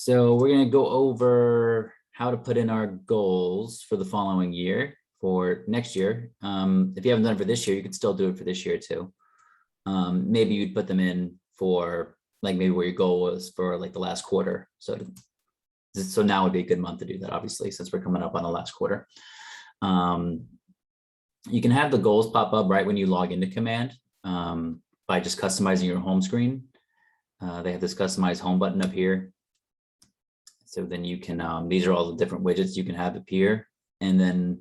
So we're going to go over how to put in our goals for the following year for next year. If you haven't done it for this year, you could still do it for this year too. Maybe you'd put them in for like maybe where your goal was for like the last quarter. So now would be a good month to do that, obviously, since we're coming up on the last quarter. You can have the goals pop up right when you log into Command by just customizing your home screen. They have this customize home button up here. So then you can, these are all the different widgets you can have appear, and then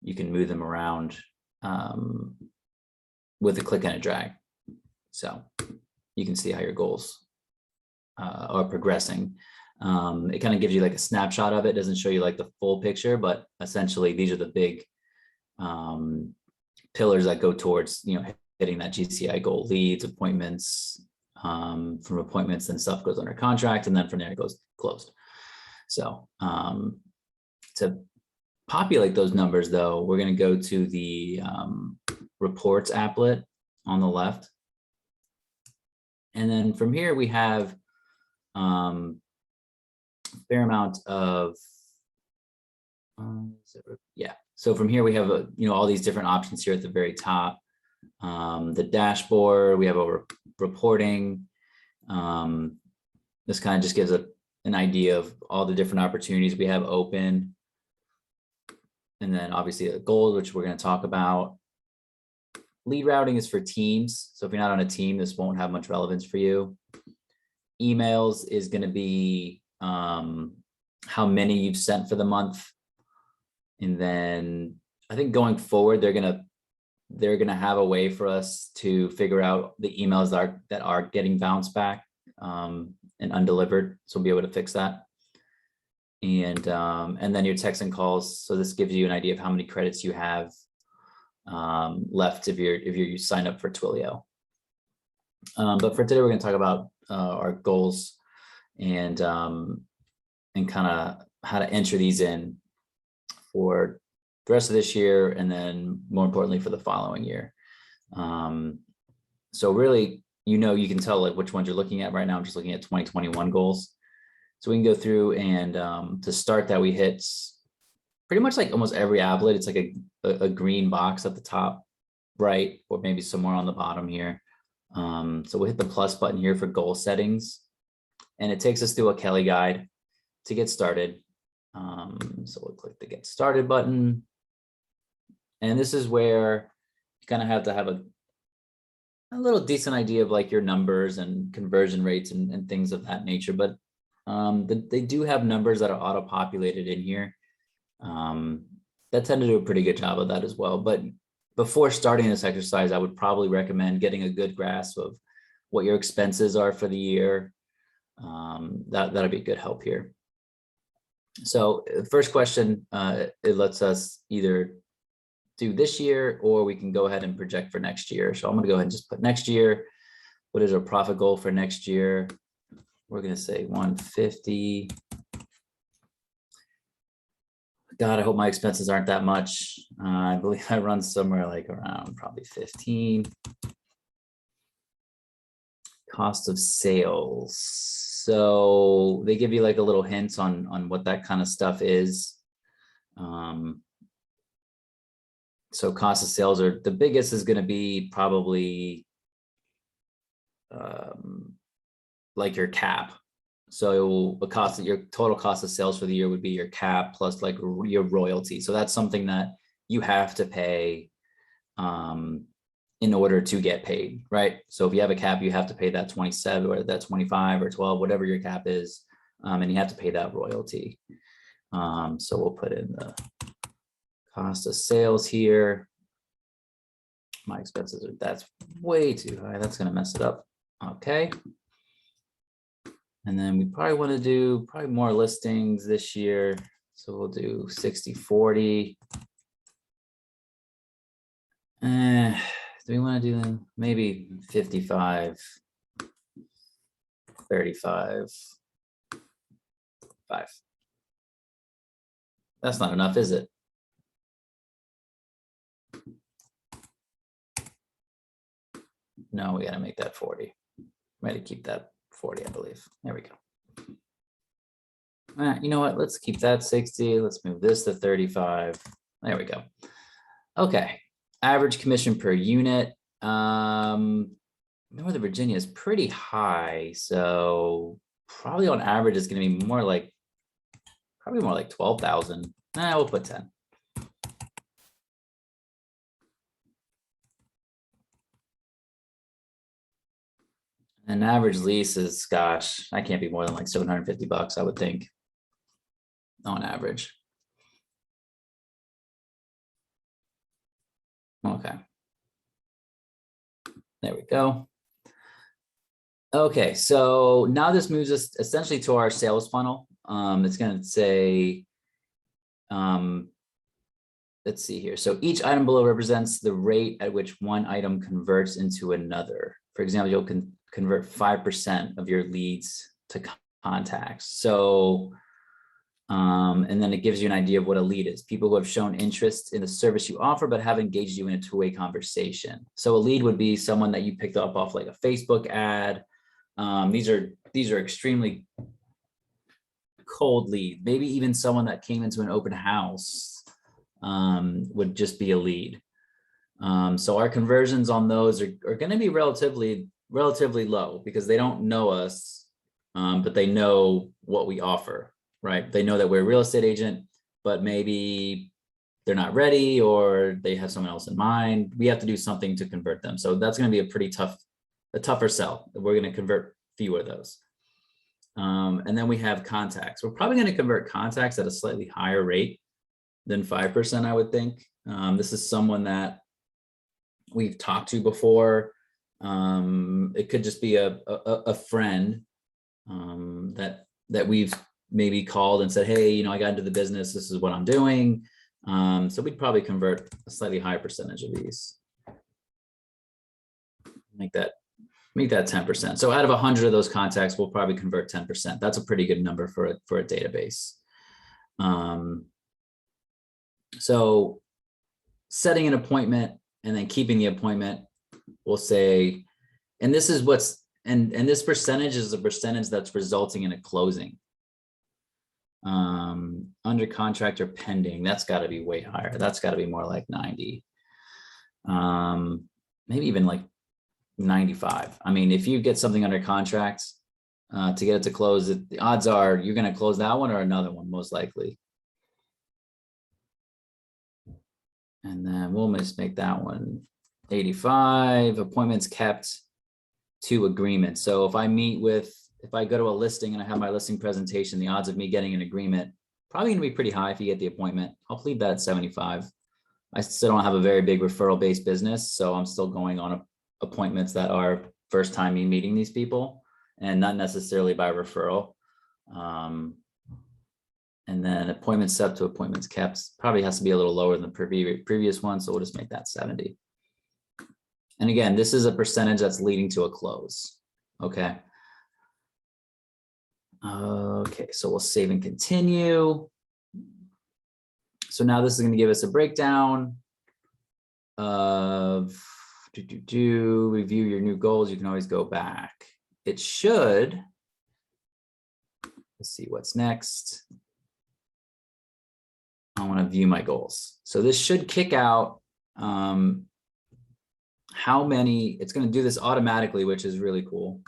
you can move them around with a click and a drag. So you can see how your goals are progressing. It kind of gives you like a snapshot of it. It doesn't show you like the full picture, but essentially these are the big pillars that go towards, hitting that GCI goal: leads, appointments, from appointments, then stuff goes under contract, and then from there it goes closed. So to populate those numbers though, we're going to go to the reports applet on the left. And then from here we have a fair amount of, so from here we have all these different options here at the very top. The dashboard, we have a reporting. This kind of just gives an idea of all the different opportunities we have open. And then obviously a goal, which we're going to talk about. Lead routing is for teams. So if you're not on a team, this won't have much relevance for you. Emails is going to be how many you've sent for the month. And then I think going forward, they're going to have a way for us to figure out the emails that are getting bounced back and undelivered. So we'll be able to fix that. And then your texts and calls. So this gives you an idea of how many credits you have left if you sign up for Twilio. But for today, we're going to talk about our goals and kind of how to enter these in for the rest of this year, and then more importantly for the following year. So really, you can tell like which ones you're looking at right now. I'm just looking at 2021 goals. So we can go through and to start that, we hit pretty much like almost every applet. It's like a green box at the top right, or maybe somewhere on the bottom here. So we'll hit the plus button here for goal settings, and it takes us through a Kelly guide to get started. So we'll click the get started button. And this is where you kind of have to have a little decent idea of like your numbers and conversion rates and things of that nature. But they do have numbers that are auto-populated in here. That tend to do a pretty good job of that as well. But before starting this exercise, I would probably recommend getting a good grasp of what your expenses are for the year. That'll be a good help here. So first question, it lets us either do this year, or we can go ahead and project for next year. So I'm going to go ahead and just put next year. What is our profit goal for next year? We're going to say 150. God, I hope my expenses aren't that much. I believe I run somewhere like around probably 15. Cost of sales. So they give you like a little hints on what that kind of stuff is. So cost of sales are the biggest is going to be probably like your cap. So your total cost of sales for the year would be your cap plus like your royalty. So that's something that you have to pay in order to get paid, right? So if you have a cap, you have to pay that 27 or that 25 or 12, whatever your cap is, and you have to pay that royalty. So we'll put in the cost of sales here. My expenses that's way too high. That's going to mess it up. Okay. And then we probably want to do more listings this year. So we'll do 60-40. Do we want to do maybe 55, 35, 5? That's not enough, is it? No, we got to make that 40. We got to keep that 40, I believe. There we go. You know what? Let's keep that 60. Let's move this to 35. There we go. Okay. Average commission per unit. Northern Virginia is pretty high. So probably on average, it's going to be probably more like 12,000. We'll put 10. An average lease is, gosh, I can't be more than like $750, I would think, on average. Okay. There we go. Okay, so now this moves us essentially to our sales funnel. It's going to say, let's see here. So each item below represents the rate at which one item converts into another. For example, you'll convert 5% of your leads to contacts. So, and then it gives you an idea of what a lead is. People who have shown interest in the service you offer, but have engaged you in a two-way conversation. So a lead would be someone that you picked up off like a Facebook ad. These are extremely cold lead. Maybe even someone that came into an open house would just be a lead. So our conversions on those are going to be relatively low because they don't know us, but they know what we offer, right? They know that we're a real estate agent, but maybe they're not ready or they have someone else in mind. We have to do something to convert them. So that's going to be a tougher sell. We're going to convert fewer of those. And then we have contacts. We're probably going to convert contacts at a slightly higher rate than 5%, I would think. This is someone that we've talked to before. It could just be a friend that we've maybe called and said, hey, I got into the business. This is what I'm doing. So we'd probably convert a slightly higher percentage of these. Make that 10%. So out of 100 of those contacts, we'll probably convert 10%. That's a pretty good number for a database. So setting an appointment and then keeping the appointment, we'll say, and this is and this percentage is the percentage that's resulting in a closing. Under contract or pending, that's got to be way higher. That's got to be more like 90. Maybe even like 95. I mean, if you get something under contract to get it to close, the odds are you're going to close that one or another one, most likely. And then we'll just make that one 85. Appointments kept to agreement. So if I go to a listing and I have my listing presentation, the odds of me getting an agreement probably going to be pretty high if you get the appointment. I'll leave that at 75. I still don't have a very big referral-based business, so I'm still going on appointments that are first time me meeting these people and not necessarily by referral. And then appointments set to appointments kept probably has to be a little lower than the previous one. So we'll just make that 70. And again, this is a percentage that's leading to a close. Okay. Okay, so we'll save and continue. So now this is going to give us a breakdown of review your new goals. You can always go back. It should, let's see what's next. I want to view my goals. So this should kick out how many, it's going to do this automatically, which is really cool.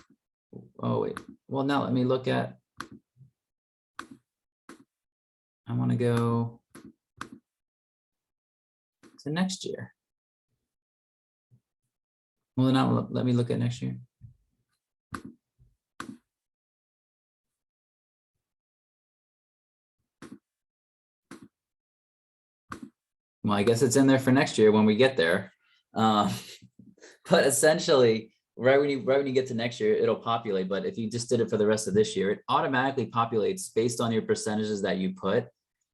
Oh, wait. Well, now let me look at, I want to go to next year. Well, now let me look at next year. Well, I guess it's in there for next year when we get there. But essentially, right when you get to next year, it'll populate. But if you just did it for the rest of this year, it automatically populates based on your percentages that you put.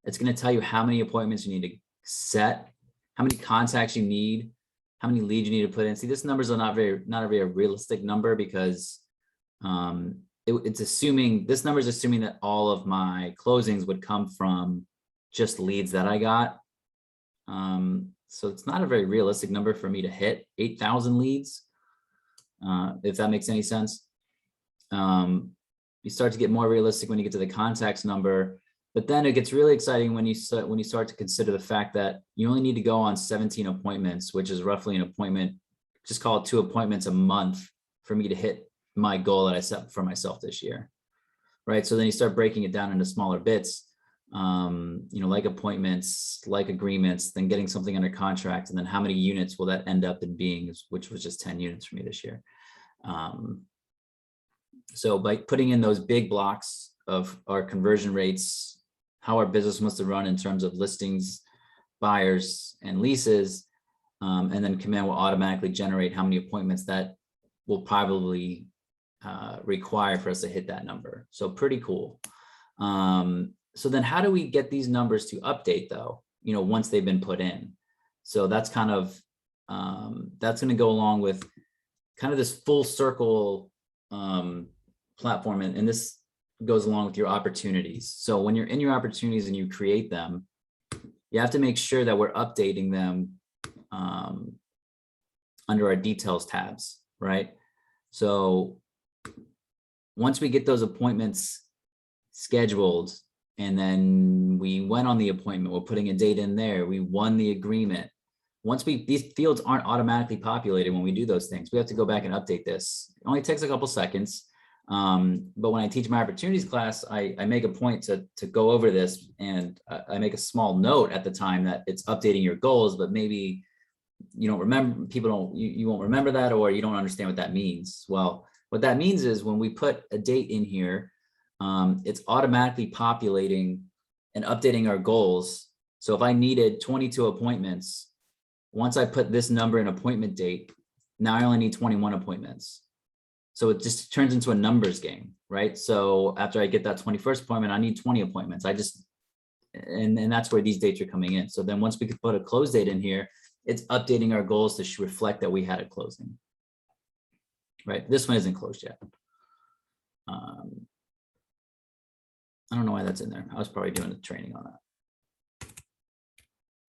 It's going to tell you how many appointments you need to set, how many contacts you need, how many leads you need to put in. See, this numbers are not a very realistic number because it's assuming, this number is assuming that all of my closings would come from just leads that I got. So it's not a very realistic number for me to hit 8,000 leads, if that makes any sense. You start to get more realistic when you get to the contacts number, but then it gets really exciting when you start to consider the fact that you only need to go on 17 appointments, which is roughly an appointment, just call it 2 appointments a month for me to hit my goal that I set for myself this year, right? So then you start breaking it down into smaller bits, like appointments, like agreements, then getting something under contract, and then how many units will that end up in being, which was just 10 units for me this year. So by putting in those big blocks of our conversion rates, how our business wants to run in terms of listings, buyers, and leases, and then Command will automatically generate how many appointments that will probably require for us to hit that number. So pretty cool. So then how do we get these numbers to update though, once they've been put in? So that's kind of, that's going to go along with kind of this full circle platform. And this goes along with your opportunities. So when you're in your opportunities and you create them, you have to make sure that we're updating them under our details tabs, right? So once we get those appointments scheduled, and then we went on the appointment, we're putting a date in there, we won the agreement. Once these fields aren't automatically populated when we do those things, we have to go back and update this. It only takes a couple seconds. But when I teach my opportunities class, I make a point to go over this, and I make a small note at the time that it's updating your goals, but maybe you don't remember, you won't remember that, or you don't understand what that means. Well, what that means is when we put a date in here, it's automatically populating and updating our goals. So if I needed 22 appointments, once I put this number in appointment date, now I only need 21 appointments. So it just turns into a numbers game, right? So after I get that 21st appointment, I need 20 appointments. And that's where these dates are coming in. So then once we could put a close date in here, it's updating our goals to reflect that we had a closing, right? This one isn't closed yet. I don't know why that's in there. I was probably doing the training on that.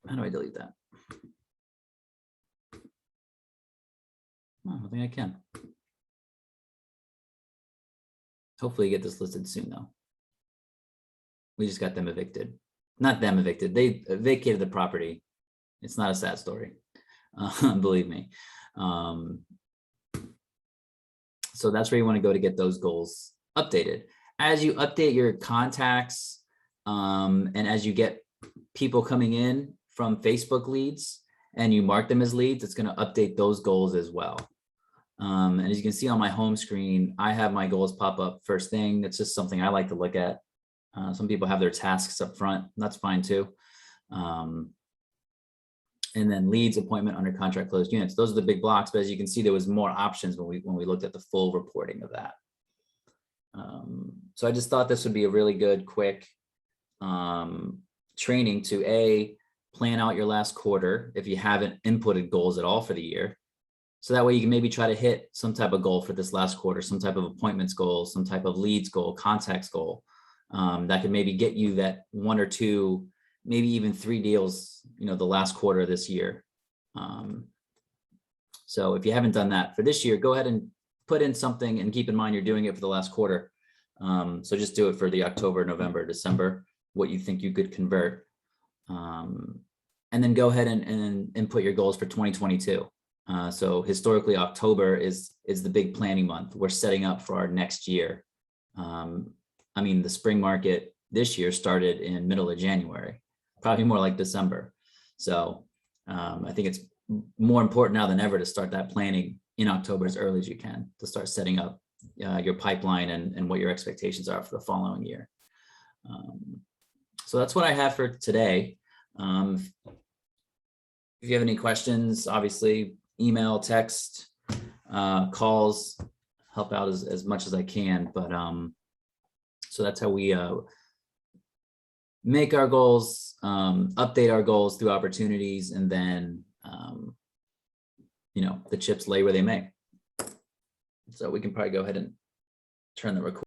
How do I delete that? Oh, I think I can. Hopefully get this listed soon though. We just got them evicted. Not them evicted, they vacated the property. It's not a sad story, believe me. So that's where you want to go to get those goals updated. As you update your contacts, and as you get people coming in from Facebook leads and you mark them as leads, it's going to update those goals as well. And as you can see on my home screen, I have my goals pop up first thing. It's just something I like to look at. Some people have their tasks up front. That's fine too. And then leads, appointment, under contract, closed units. Those are the big blocks. But as you can see, there was more options when we looked at the full reporting of that. So I just thought this would be a really good, quick training to plan out your last quarter if you haven't inputted goals at all for the year. So that way you can maybe try to hit some type of goal for this last quarter, some type of appointments goal, some type of leads goal, contacts goal, that could maybe get you that 1 or 2, maybe even 3 deals, the last quarter of this year. So if you haven't done that for this year, go ahead and put in something and keep in mind you're doing it for the last quarter. So just do it for the October, November, December, what you think you could convert. And then go ahead and input your goals for 2022. So historically, October is the big planning month. We're setting up for our next year. The spring market this year started in middle of January, probably more like December. So I think it's more important now than ever to start that planning in October as early as you can, to start setting up your pipeline and what your expectations are for the following year. So that's what I have for today. If you have any questions, obviously email, text, calls, help out as much as I can. But so that's how we make our goals, update our goals through opportunities, and then the chips lay where they may. So we can probably go ahead and turn the record.